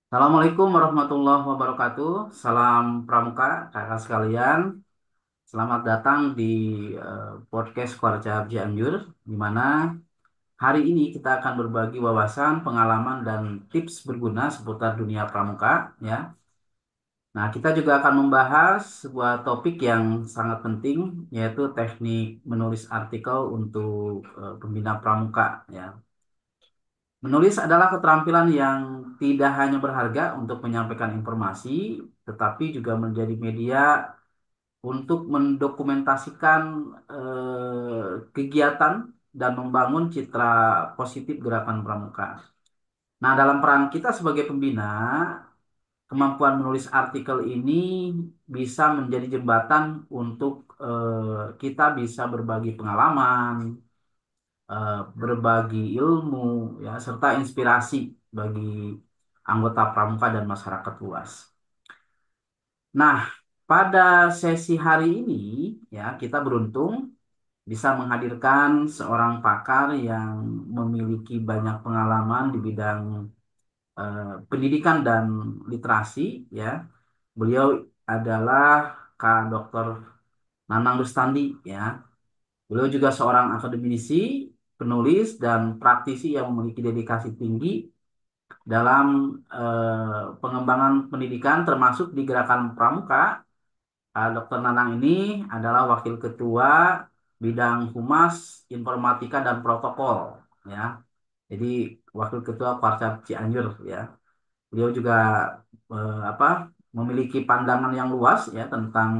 Assalamualaikum warahmatullahi wabarakatuh. Salam Pramuka, kakak sekalian. Selamat datang di podcast Keluarga Cianjur, di mana hari ini kita akan berbagi wawasan, pengalaman, dan tips berguna seputar dunia pramuka. Ya, nah kita juga akan membahas sebuah topik yang sangat penting, yaitu teknik menulis artikel untuk pembina pramuka. Ya, menulis adalah keterampilan yang tidak hanya berharga untuk menyampaikan informasi, tetapi juga menjadi media untuk mendokumentasikan kegiatan dan membangun citra positif gerakan pramuka. Nah, dalam peran kita sebagai pembina, kemampuan menulis artikel ini bisa menjadi jembatan untuk kita bisa berbagi pengalaman, berbagi ilmu, ya, serta inspirasi bagi anggota pramuka dan masyarakat luas. Nah, pada sesi hari ini, ya, kita beruntung bisa menghadirkan seorang pakar yang memiliki banyak pengalaman di bidang pendidikan dan literasi, ya. Beliau adalah Kak Dr. Nanang Rustandi, ya. Beliau juga seorang akademisi, penulis, dan praktisi yang memiliki dedikasi tinggi dalam pengembangan pendidikan termasuk di Gerakan Pramuka. Dr. Nanang ini adalah Wakil Ketua Bidang Humas, Informatika, dan Protokol. Ya, jadi Wakil Ketua Kwarcap Cianjur. Ya, beliau juga apa memiliki pandangan yang luas ya tentang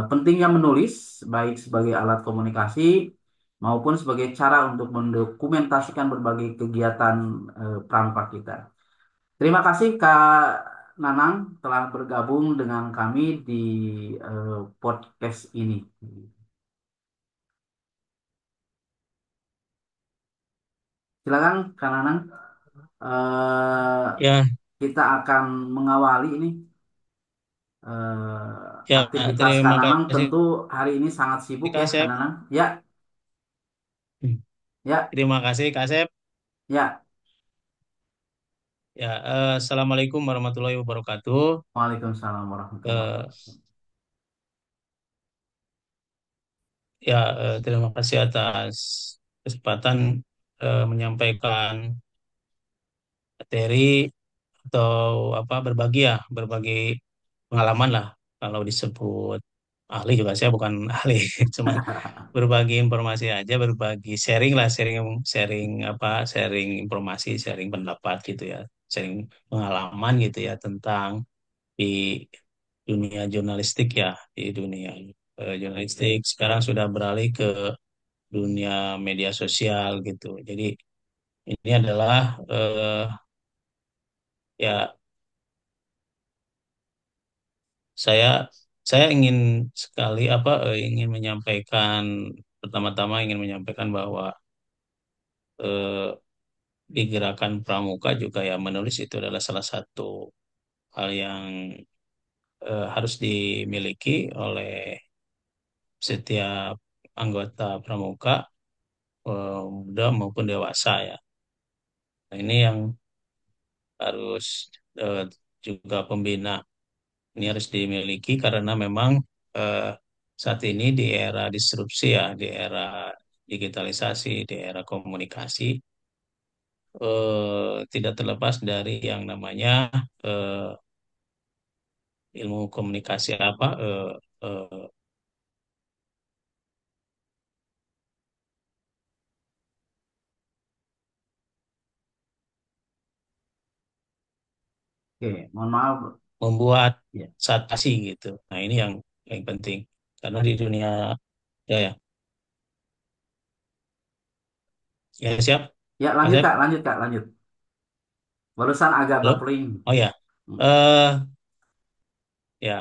pentingnya menulis baik sebagai alat komunikasi maupun sebagai cara untuk mendokumentasikan berbagai kegiatan pramuka kita. Terima kasih Kak Nanang telah bergabung dengan kami di podcast ini. Silakan Kak Nanang. Eh, Ya, kita akan mengawali ini ya, aktivitas Kak terima Nanang. kasih Tentu hari ini sangat sibuk ya Kak Kasep. Nanang. Ya, ya, Terima kasih Kasep. ya. Ya, Assalamualaikum warahmatullahi wabarakatuh. Waalaikumsalam warahmatullahi Eh, wabarakatuh. ya, Terima kasih atas kesempatan menyampaikan materi atau berbagi berbagi pengalaman lah. Kalau disebut ahli juga saya bukan ahli, cuman berbagi informasi aja, berbagi sharing lah, sharing sharing sharing informasi, sharing pendapat gitu ya, sharing pengalaman gitu ya tentang di dunia jurnalistik ya, di dunia jurnalistik sekarang sudah beralih ke dunia media sosial gitu. Jadi ini adalah ya saya saya ingin sekali ingin menyampaikan, pertama-tama ingin menyampaikan bahwa eh, di gerakan pramuka juga ya menulis itu adalah salah satu hal yang harus dimiliki oleh setiap anggota pramuka, muda maupun dewasa ya. Nah, ini yang harus eh, juga pembina ini harus dimiliki karena memang eh, saat ini di era disrupsi ya, di era digitalisasi, di era komunikasi, tidak terlepas dari yang namanya eh, ilmu komunikasi eh, Oke, mohon maaf. membuat Ya, satasi gitu. Nah, ini yang penting karena di dunia ya ya ya siap, ya Mas lanjut Ep? Kak, lanjut Kak, lanjut. Barusan agak Halo? buffering. Oh ya, Hmm. eh ya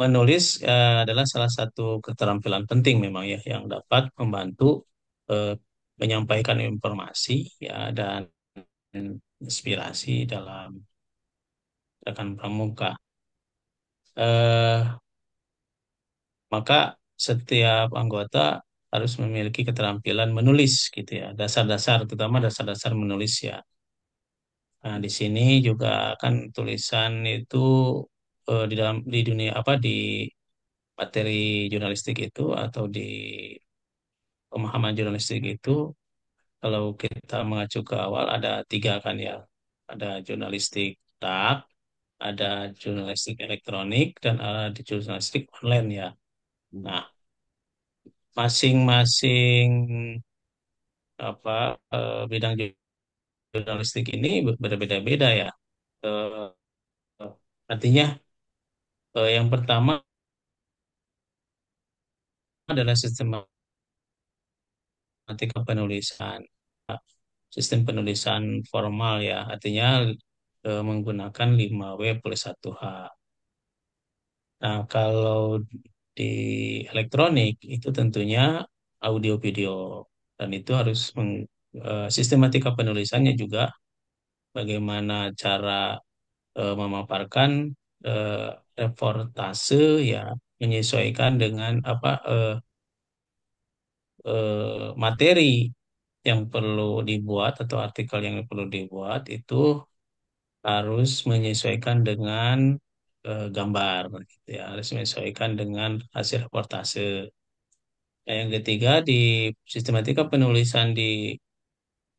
menulis adalah salah satu keterampilan penting memang ya yang dapat membantu eh, menyampaikan informasi ya dan inspirasi dalam rekan pramuka. Eh, Maka setiap anggota harus memiliki keterampilan menulis gitu ya, dasar-dasar terutama dasar-dasar menulis ya. Nah, di sini juga kan tulisan itu di dalam di dunia apa di materi jurnalistik itu atau di pemahaman jurnalistik itu kalau kita mengacu ke awal ada tiga kan ya. Ada jurnalistik tak, ada jurnalistik elektronik, dan ada jurnalistik online ya. Hmm. Nah, masing-masing apa bidang jurnalistik ini berbeda-beda ya. Eh, Artinya yang pertama adalah sistematika penulisan. Sistem penulisan formal ya, artinya menggunakan 5W plus 1H. Nah, kalau di elektronik itu tentunya audio video dan itu harus sistematika penulisannya juga bagaimana cara memaparkan eh, reportase ya menyesuaikan dengan apa materi yang perlu dibuat atau artikel yang perlu dibuat itu harus menyesuaikan dengan gambar gitu ya, harus menyesuaikan dengan hasil reportase. Nah, yang ketiga di sistematika penulisan di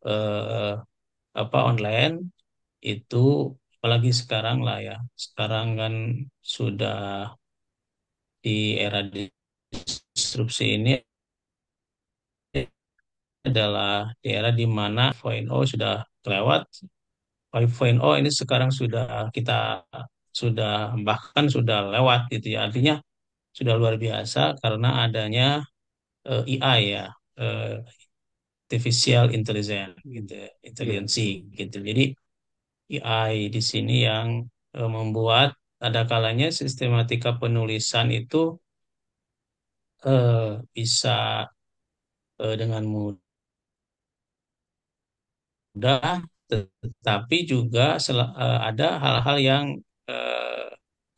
eh, apa online itu apalagi sekarang lah ya. Sekarang kan sudah di era disrupsi ini adalah di era di mana 4.0 sudah kelewat. 5.0 ini sekarang sudah kita sudah bahkan sudah lewat gitu ya. Artinya sudah luar biasa karena adanya AI ya, eh, artificial intelligence gitu, ya, Iya. intelijensi Hmm. gitu. Jadi AI di sini yang membuat ada kalanya sistematika penulisan itu bisa dengan mudah, tetapi juga ada hal-hal yang eh,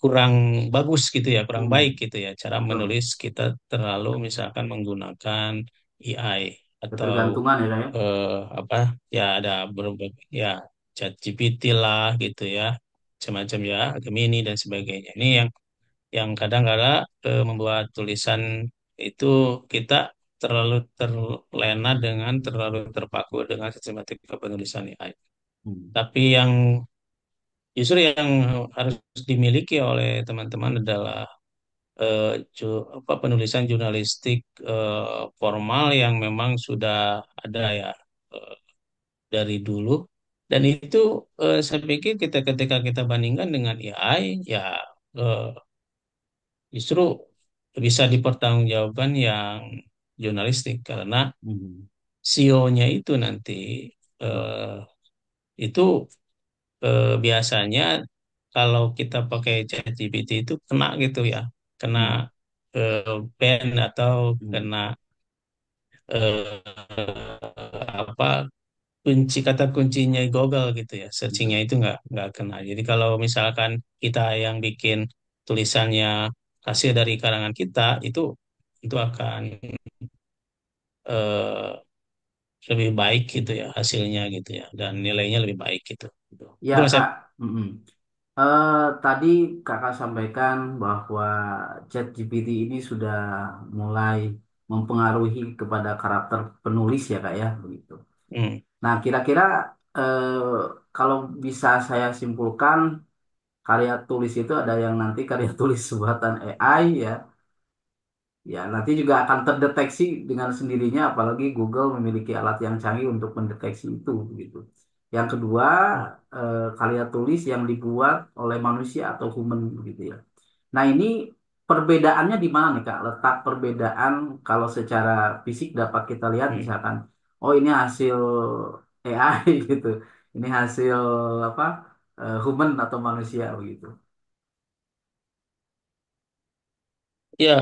kurang bagus gitu ya, kurang baik Hmm. gitu ya, cara Betul. menulis kita terlalu misalkan menggunakan AI atau Ketergantungan ya, Kak, ya. apa ya ada berbagai ya ChatGPT lah gitu ya, semacam ya Gemini dan sebagainya. Ini yang kadang-kala membuat tulisan itu kita terlalu terlena dengan terlalu terpaku dengan sistematika penulisan AI. Hmm. Tapi yang justru yang harus dimiliki oleh teman-teman adalah penulisan jurnalistik formal yang memang sudah ada ya eh, dari dulu. Dan itu saya pikir ketika kita bandingkan dengan AI ya eh, justru bisa dipertanggungjawabkan yang jurnalistik karena Hmm. CEO-nya itu nanti Hmm. eh, itu biasanya kalau kita pakai ChatGPT itu kena gitu ya, kena Hmm. ban atau Hmm. kena apa kata kuncinya Google gitu ya, searchingnya Betul. itu nggak kena. Jadi kalau misalkan kita yang bikin tulisannya hasil dari karangan kita itu akan eh, lebih baik gitu ya hasilnya gitu ya dan nilainya lebih baik gitu. Gitu. Ya, Itu Mas Kak. Ep. Mm-mm. Tadi Kakak sampaikan bahwa ChatGPT ini sudah mulai mempengaruhi kepada karakter penulis ya, Kak, ya, begitu. Hmm, Nah, kira-kira eh, kalau bisa saya simpulkan, karya tulis itu ada yang nanti karya tulis buatan AI ya. Ya, nanti juga akan terdeteksi dengan sendirinya, apalagi Google memiliki alat yang canggih untuk mendeteksi itu, gitu. Yang kedua, hmm, karya tulis yang dibuat oleh manusia atau human, gitu ya. Nah, ini perbedaannya di mana nih, Kak? Letak perbedaan kalau secara fisik dapat kita lihat, hmm. misalkan, oh ini hasil AI gitu, ini hasil apa? Human atau manusia, begitu. Ya,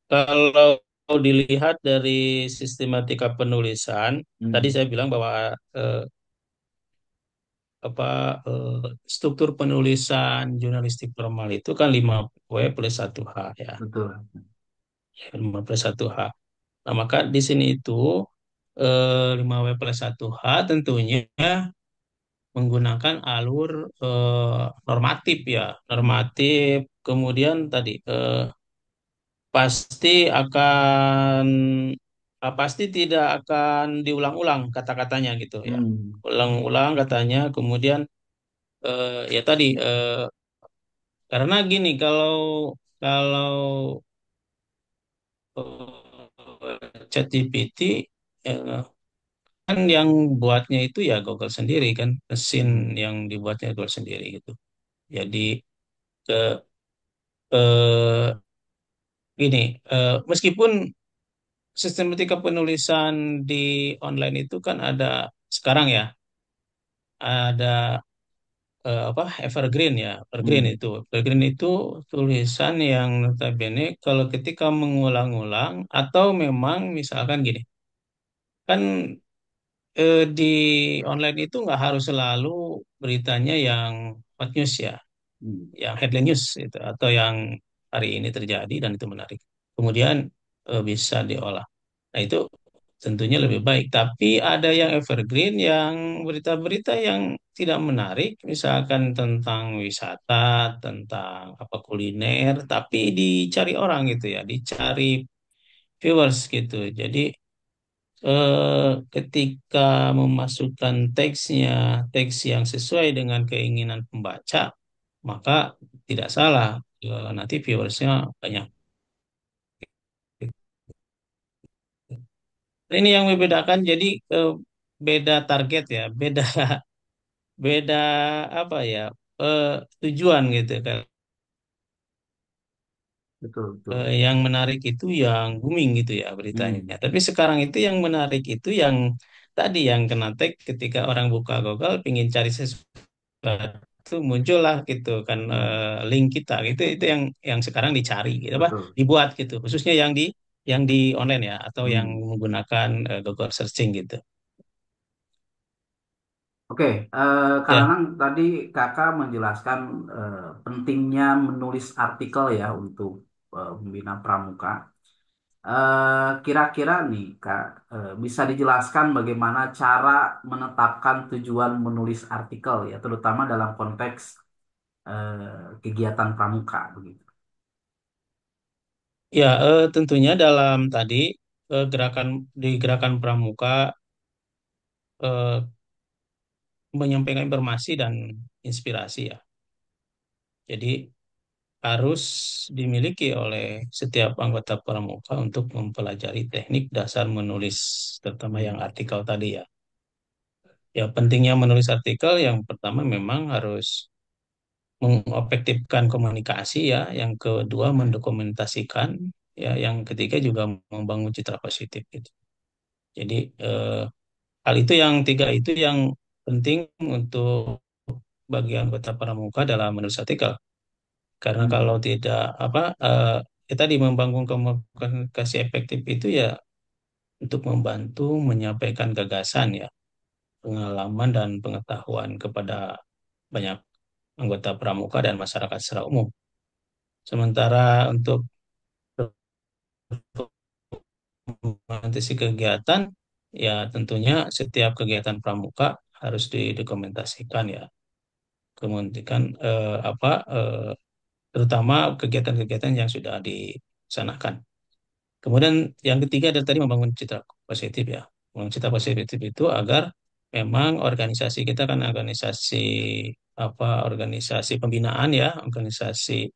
kalau dilihat dari sistematika penulisan, tadi Hmm, saya bilang bahwa eh, apa struktur penulisan jurnalistik formal itu kan 5W plus 1H ya, betul. 5 plus 1H. Nah, maka di sini itu 5W plus 1H tentunya menggunakan alur normatif ya, Hmm. normatif. Kemudian tadi pasti akan pasti tidak akan diulang-ulang kata-katanya gitu ya. Hmm. Ulang-ulang katanya, kemudian ya tadi karena gini kalau kalau ChatGPT kan yang buatnya itu ya Google sendiri kan, mesin Hmm. yang dibuatnya Google sendiri gitu. Jadi ke eh, gini, meskipun sistematika penulisan di online itu kan ada sekarang ya, ada apa evergreen ya, evergreen Hmm. itu, evergreen itu tulisan yang notabene kalau ketika mengulang-ulang atau memang misalkan gini, kan di online itu nggak harus selalu beritanya yang hot news ya, Hmm. yang headline news itu atau yang hari ini terjadi dan itu menarik. Kemudian bisa diolah. Nah, itu tentunya lebih baik. Tapi ada yang evergreen, yang berita-berita yang tidak menarik, misalkan tentang wisata, tentang apa kuliner, tapi dicari orang gitu ya, dicari viewers gitu. Jadi ketika memasukkan teksnya, teks yang sesuai dengan keinginan pembaca, maka tidak salah. Nanti viewersnya banyak. Ini yang membedakan jadi beda target ya, beda beda apa ya eh, tujuan gitu kan. Betul, betul. Yang menarik itu yang booming gitu ya beritanya. Hmm. Tapi sekarang itu yang menarik itu yang tadi yang kena tag ketika orang buka Google pingin cari sesuatu muncullah gitu kan Hmm. link kita gitu itu yang sekarang dicari gitu apa Betul. dibuat gitu khususnya yang di online ya atau yang Hmm. menggunakan Google searching gitu. Oke, Kak Ya. Anang tadi kakak menjelaskan pentingnya menulis artikel ya untuk membina pramuka. Kira-kira nih Kak, bisa dijelaskan bagaimana cara menetapkan tujuan menulis artikel ya, terutama dalam konteks kegiatan pramuka begitu. Ya, tentunya dalam tadi gerakan di gerakan pramuka eh, menyampaikan informasi dan inspirasi ya. Jadi harus dimiliki oleh setiap anggota pramuka untuk mempelajari teknik dasar menulis, terutama yang Hmm. artikel tadi ya. Ya, pentingnya menulis artikel yang pertama memang harus mengefektifkan komunikasi ya, yang kedua mendokumentasikan, ya, yang ketiga juga membangun citra positif gitu. Jadi hal itu yang tiga itu yang penting untuk bagi anggota pramuka dalam menulis artikel. Karena kalau Hmm. tidak apa ya tadi membangun komunikasi efektif itu ya untuk membantu menyampaikan gagasan ya, pengalaman dan pengetahuan kepada banyak anggota pramuka dan masyarakat secara umum. Sementara untuk mengatasi kegiatan ya tentunya setiap kegiatan pramuka harus didokumentasikan ya. Kemudian terutama kegiatan-kegiatan yang sudah dilaksanakan. Kemudian yang ketiga adalah tadi membangun citra positif ya. Membangun citra positif itu agar memang organisasi kita kan organisasi organisasi pembinaan ya, organisasi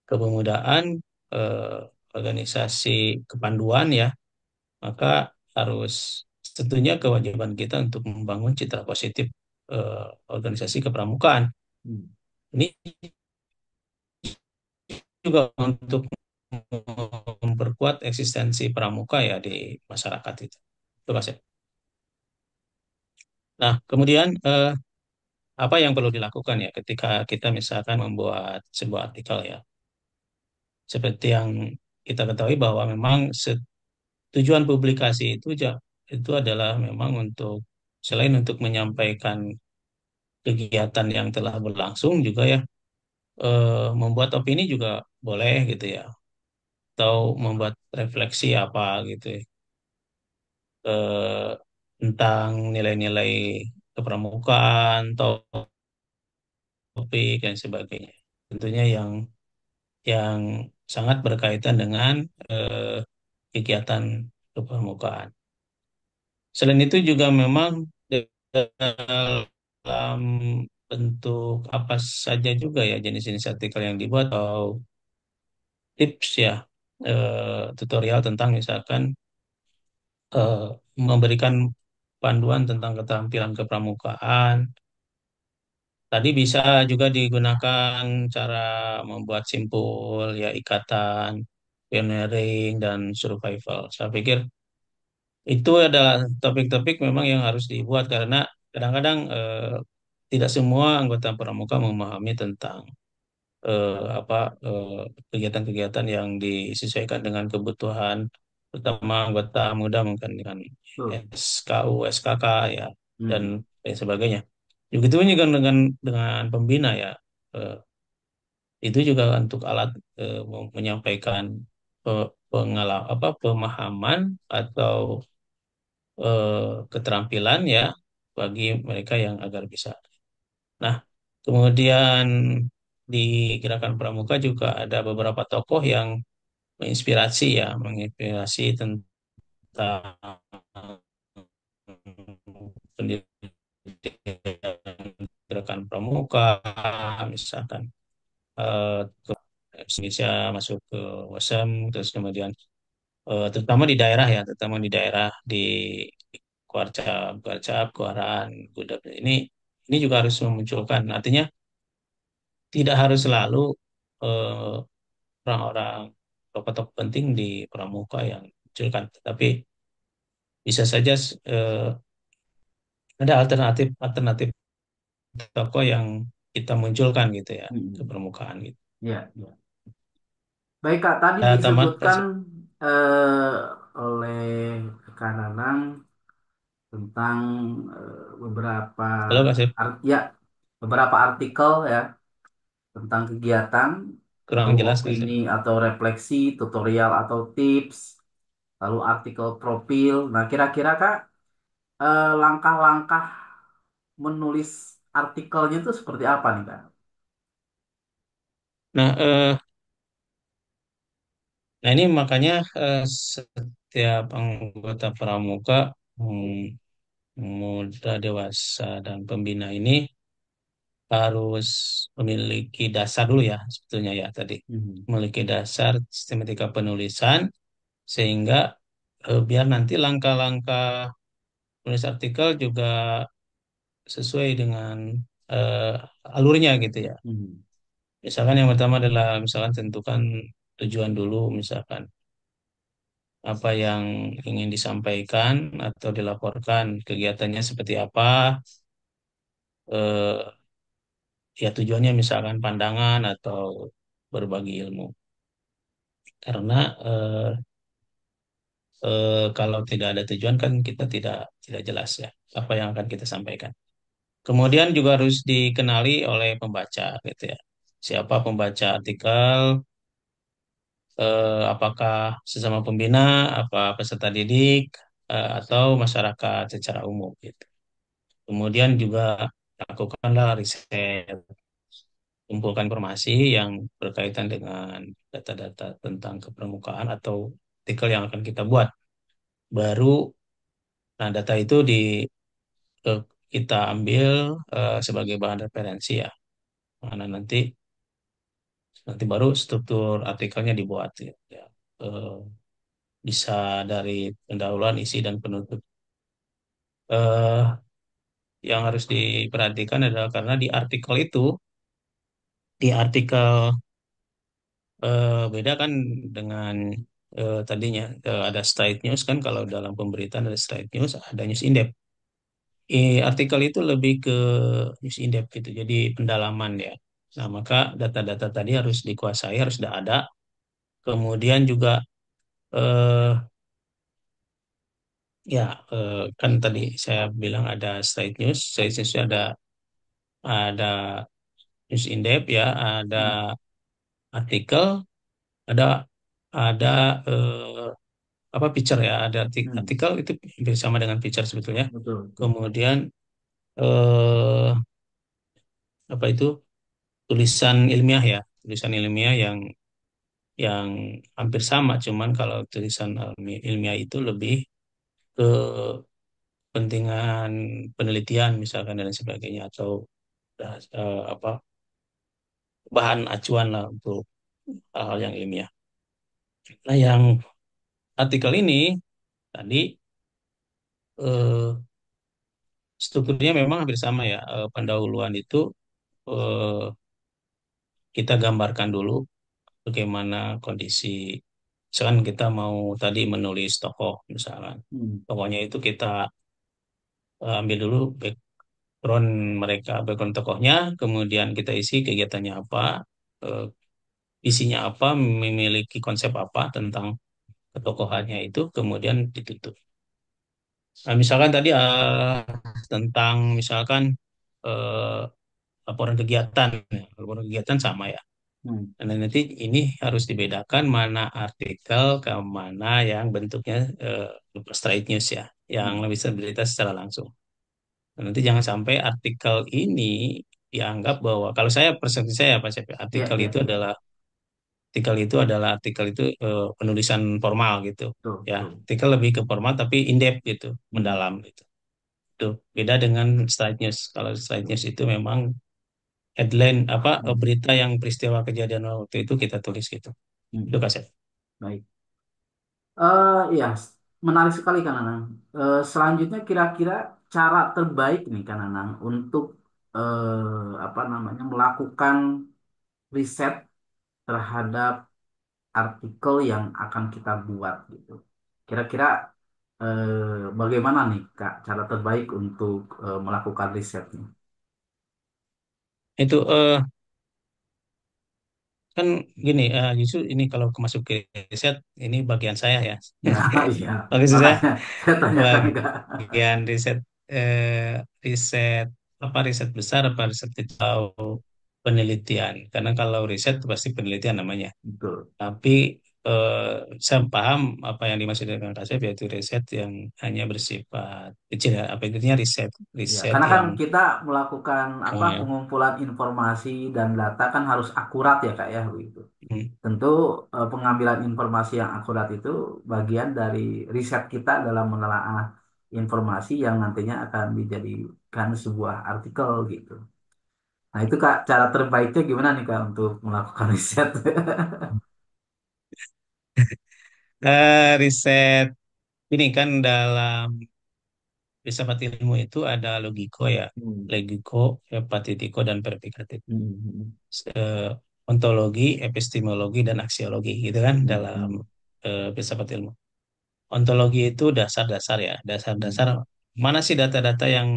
kepemudaan, eh, organisasi kepanduan ya, maka harus tentunya kewajiban kita untuk membangun citra positif organisasi kepramukaan. Hmm. Ini juga untuk memperkuat eksistensi pramuka ya di masyarakat itu. Itu Mas ya. Nah, kemudian apa yang perlu dilakukan ya ketika kita misalkan membuat sebuah artikel ya. Seperti yang kita ketahui bahwa memang tujuan publikasi itu adalah memang untuk selain untuk menyampaikan kegiatan yang telah berlangsung juga ya membuat opini juga boleh gitu ya atau membuat refleksi apa gitu ya, tentang nilai-nilai kepramukaan, topik dan sebagainya. Tentunya yang sangat berkaitan dengan eh, kegiatan kepramukaan. Selain itu juga memang dalam bentuk apa saja juga ya jenis-jenis artikel yang dibuat atau tips ya, tutorial tentang misalkan eh, memberikan panduan tentang keterampilan kepramukaan. Tadi bisa juga digunakan cara membuat simpul ya, ikatan, pioneering dan survival. Saya pikir itu adalah topik-topik memang yang harus dibuat karena kadang-kadang tidak semua anggota pramuka memahami tentang apa kegiatan-kegiatan yang disesuaikan dengan kebutuhan, terutama anggota muda mungkin dengan Betul. SKU, SKK ya dan Hmm. lain sebagainya. Begitu juga dengan pembina ya. Eh, itu juga untuk alat menyampaikan pemahaman atau keterampilan ya bagi mereka yang agar bisa. Nah, kemudian di Gerakan Pramuka juga ada beberapa tokoh yang menginspirasi ya, menginspirasi tentang pendidikan Gerakan Pramuka, misalkan ke Indonesia masuk ke WOSEM, terus kemudian terutama di daerah ya, terutama di daerah di Kuarcap, Kuarcap, Kuaran, Gudeg ini juga harus memunculkan. Artinya tidak harus selalu eh, orang-orang tokoh-tokoh penting di Pramuka yang munculkan, tetapi bisa saja ada alternatif alternatif tokoh yang kita munculkan gitu ya ke Hmm. permukaan gitu. Ya, ya. Baik Kak, tadi Ya, tamat. disebutkan eh, oleh Kak Nanang tentang beberapa Halo Kak Sip, ya beberapa artikel ya tentang kegiatan, lalu kurang jelas Kak opini Sip. atau refleksi, tutorial atau tips, lalu artikel profil. Nah, kira-kira Kak, langkah-langkah menulis artikelnya itu seperti apa nih Kak? Nah, nah ini makanya setiap anggota pramuka, muda, dewasa, dan pembina ini harus memiliki dasar dulu ya sebetulnya ya tadi. Hmm. Memiliki dasar sistematika penulisan sehingga biar nanti langkah-langkah menulis artikel juga sesuai dengan eh, alurnya gitu ya. Hmm. Misalkan yang pertama adalah misalkan tentukan tujuan dulu, misalkan apa yang ingin disampaikan atau dilaporkan, kegiatannya seperti apa, eh, ya tujuannya misalkan pandangan atau berbagi ilmu. Karena kalau tidak ada tujuan kan kita tidak jelas ya apa yang akan kita sampaikan. Kemudian juga harus dikenali oleh pembaca gitu ya. Siapa pembaca artikel, apakah sesama pembina, apa peserta didik, atau masyarakat secara umum gitu. Kemudian juga lakukanlah riset, kumpulkan informasi yang berkaitan dengan data-data tentang kepermukaan atau artikel yang akan kita buat. Baru, nah data itu eh, kita ambil sebagai bahan referensi ya. Mana nanti baru struktur artikelnya dibuat gitu ya. Eh, bisa dari pendahuluan, isi dan penutup. Eh, yang harus diperhatikan adalah karena di artikel beda kan dengan tadinya ada straight news kan, kalau dalam pemberitaan ada straight news, ada news in-depth. Artikel itu lebih ke news in-depth gitu, jadi pendalaman ya. Nah, maka data-data tadi harus dikuasai, harus sudah ada. Kemudian juga eh, ya kan tadi saya bilang ada straight news ada news in-depth ya, ada Hmm. artikel, ada ada apa picture ya, ada Hmm. artikel itu hampir sama dengan picture sebetulnya. Betul, betul. Kemudian eh, apa itu tulisan ilmiah ya, tulisan ilmiah yang hampir sama, cuman kalau tulisan ilmiah itu lebih ke kepentingan penelitian misalkan dan sebagainya atau apa bahan acuan lah untuk hal-hal yang ilmiah. Nah, yang artikel ini tadi eh, strukturnya memang hampir sama ya. Pendahuluan itu eh, kita gambarkan dulu bagaimana kondisi. Misalkan kita mau tadi menulis tokoh, misalkan Hmm. tokohnya itu kita ambil dulu background mereka, background tokohnya, kemudian kita isi kegiatannya apa, eh, isinya apa, memiliki konsep apa tentang ketokohannya itu, kemudian ditutup. Nah, misalkan tadi tentang misalkan eh, laporan kegiatan, ya. Laporan kegiatan sama ya. Hmm. Dan nanti ini harus dibedakan mana artikel ke mana yang bentuknya straight news ya, yang Hmm. bisa berita secara langsung. Dan nanti jangan sampai artikel ini dianggap bahwa kalau saya persepsi saya Pak Syafri, Iya, artikel iya, itu adalah artikel itu penulisan formal gitu betul, ya. betul. Artikel lebih ke formal tapi in depth gitu, Hmm. mendalam gitu. Itu beda dengan straight news. Kalau straight news itu memang headline apa Hmm. berita yang peristiwa kejadian waktu itu kita tulis gitu. Itu Hmm. kaset. Baik. Ya, menarik sekali Kang Anang. Selanjutnya kira-kira cara terbaik nih Kang Anang untuk apa namanya melakukan riset terhadap artikel yang akan kita buat gitu. Kira-kira bagaimana nih Kak cara terbaik untuk melakukan risetnya? Itu kan gini, justru ini kalau masuk ke riset ini bagian saya ya. Ya, iya. Bagian saya Makanya saya tanyakan Kak. bagian riset riset apa riset besar apa riset kecil atau penelitian. Karena kalau riset itu pasti penelitian namanya. Betul. Tapi eh, saya paham apa yang dimaksud dengan riset yaitu riset yang hanya bersifat kecil ya. Apa intinya riset Ya, riset karena kan yang kita melakukan apa eh, pengumpulan informasi dan data kan harus akurat ya Kak ya begitu. hmm, Tentu pengambilan informasi yang akurat itu bagian dari riset kita dalam menelaah informasi yang nantinya akan dijadikan sebuah artikel gitu. Nah, itu Kak, cara terbaiknya gimana nih Kak untuk melakukan riset? riset ini kan dalam filsafat ilmu itu ada logiko ya, Hmm. logiko, hepatitiko, dan verifikatif. Hmm. Eh, Ontologi, epistemologi, dan aksiologi gitu kan Hmm. dalam Hmm. filsafat ilmu. Ontologi itu dasar-dasar ya, Hmm. dasar-dasar mana sih data-data yang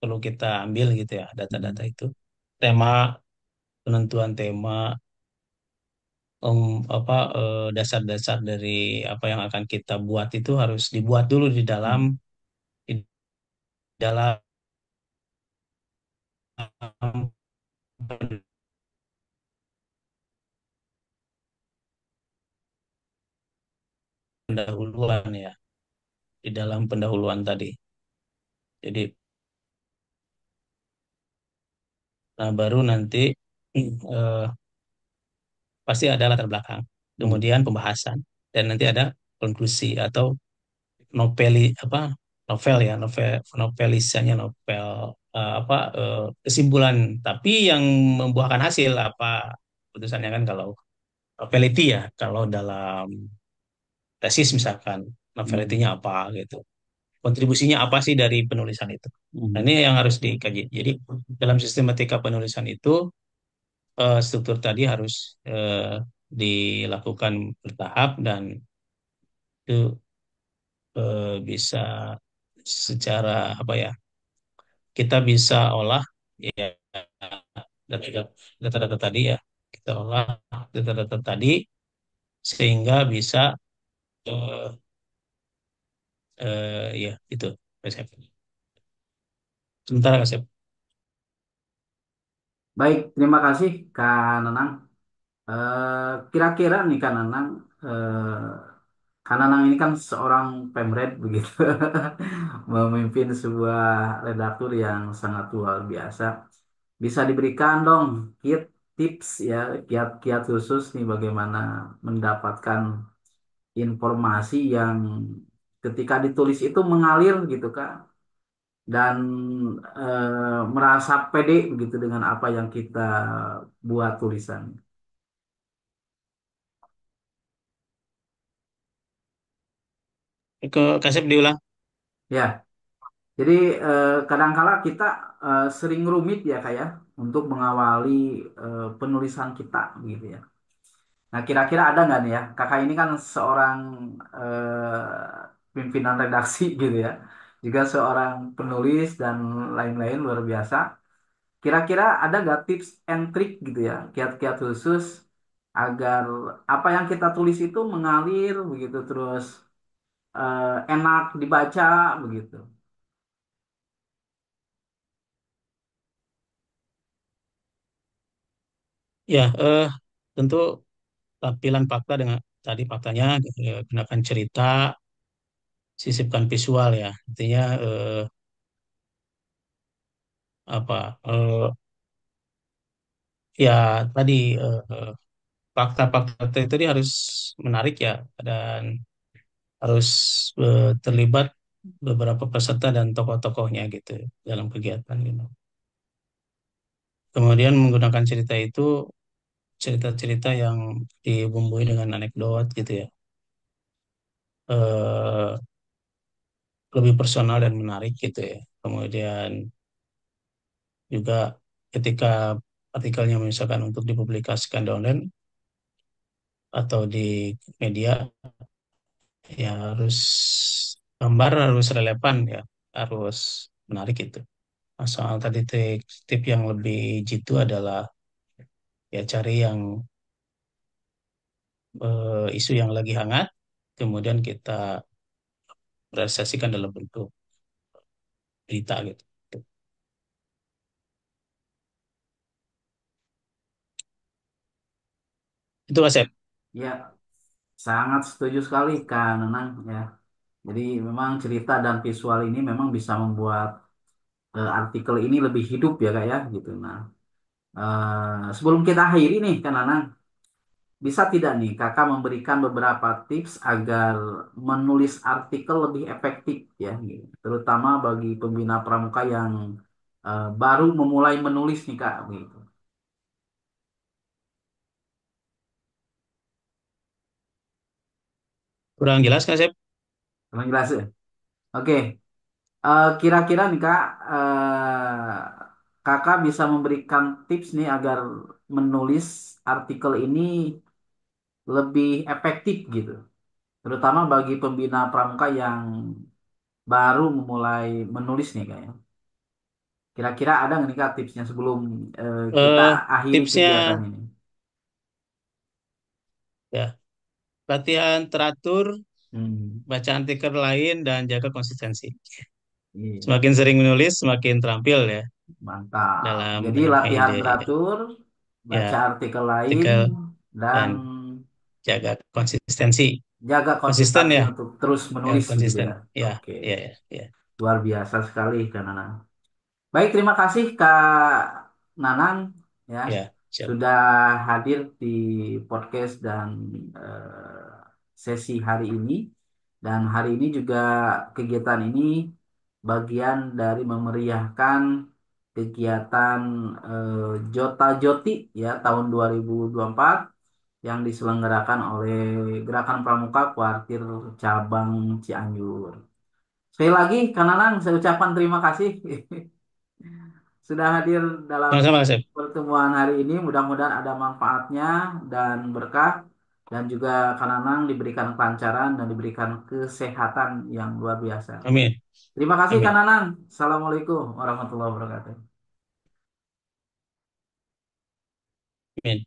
perlu kita ambil gitu ya, data-data Hmm. itu. Tema, penentuan tema, apa dasar-dasar dari apa yang akan kita buat itu harus dibuat dulu Hmm. di dalam pendahuluan ya, di dalam pendahuluan tadi. Jadi, nah baru nanti eh, pasti ada latar belakang, Hmm. kemudian pembahasan, dan nanti ada konklusi atau noveli apa novel ya, novelisanya novel apa kesimpulan, tapi yang membuahkan hasil apa putusannya kan kalau novelity ya, kalau dalam tesis misalkan novelity-nya Hmm. apa gitu. Kontribusinya apa sih dari penulisan itu. Nah, Hmm. ini yang harus dikaji. Jadi dalam sistematika penulisan itu struktur tadi harus dilakukan bertahap dan itu bisa secara apa ya, kita bisa olah ya data- data-data tadi ya, kita olah data-data tadi sehingga bisa eh, ya itu resep. Sementara resep. Baik, terima kasih Kak Nanang. Kira-kira nih Kak Nanang, Karena Nang ini kan seorang pemret begitu, memimpin sebuah redaktur yang sangat luar biasa. Bisa diberikan dong tips ya, kiat-kiat khusus nih bagaimana mendapatkan informasi yang ketika ditulis itu mengalir gitu Kak, dan merasa pede begitu dengan apa yang kita buat tulisan. Ke Kasep diulang. Ya, jadi kadangkala kita sering rumit ya Kak ya untuk mengawali penulisan kita gitu ya. Nah, kira-kira ada nggak nih ya? Kakak ini kan seorang pimpinan redaksi gitu ya. Juga seorang penulis dan lain-lain luar biasa. Kira-kira ada nggak tips and trick gitu ya? Kiat-kiat khusus agar apa yang kita tulis itu mengalir begitu terus enak dibaca begitu. Ya, tentu tampilan fakta dengan tadi faktanya gunakan cerita, sisipkan visual ya. Artinya apa? Ya tadi fakta-fakta itu dia harus menarik ya dan harus terlibat beberapa peserta dan tokoh-tokohnya gitu dalam kegiatan gitu. Kemudian menggunakan cerita itu cerita-cerita yang dibumbui dengan anekdot gitu ya. Eh, Lebih personal dan menarik gitu ya. Kemudian juga ketika artikelnya misalkan untuk dipublikasikan di online atau di media ya harus gambar harus relevan ya, harus menarik itu. Nah, soal tadi tip yang lebih jitu adalah ya cari yang isu yang lagi hangat, kemudian kita realisasikan dalam bentuk berita gitu. Itu Mas Ep. Ya, sangat setuju sekali Kak Nenang ya. Jadi memang cerita dan visual ini memang bisa membuat artikel ini lebih hidup ya Kak ya gitu. Nah, sebelum kita akhiri nih Kak Nanang, bisa tidak nih Kakak memberikan beberapa tips agar menulis artikel lebih efektif ya, gitu. Terutama bagi pembina pramuka yang baru memulai menulis nih Kak gitu. Kurang jelas Mas Ep? Kurang jelas ya? Oke, kira-kira nih Kak, Kakak bisa memberikan tips nih agar menulis artikel ini lebih efektif gitu. Terutama bagi pembina pramuka yang baru memulai menulis nih kayaknya. Kira-kira ada nggak nih Kak tipsnya sebelum kita Eh, akhiri kegiatan Tipsnya ini? ya latihan teratur, Hmm, baca artikel lain dan jaga konsistensi. iya, Semakin sering menulis, semakin terampil ya mantap. dalam Jadi menyerapkan latihan ide. teratur, baca Ya, artikel lain, artikel dan dan jaga konsistensi. jaga Konsisten konsentrasi ya, untuk terus ya menulis begitu konsisten. ya. Ya, Oke, ya, ya, ya, luar biasa sekali Kak Nanang. Baik, terima kasih Kak Nanang ya ya, siap. sudah hadir di podcast dan sesi hari ini. Dan hari ini juga kegiatan ini bagian dari memeriahkan kegiatan Jota Joti ya tahun 2024 yang diselenggarakan oleh Gerakan Pramuka Kuartir Cabang Cianjur. Sekali lagi, Kak Nanang, saya ucapkan terima kasih sudah hadir dalam Sama-sama, Chef. pertemuan hari ini. Mudah-mudahan ada manfaatnya dan berkah. Dan juga Kak Nanang diberikan kelancaran dan diberikan kesehatan yang luar biasa. Amin. Terima kasih Kak Amin. Nanang. Assalamualaikum warahmatullahi wabarakatuh. Amin.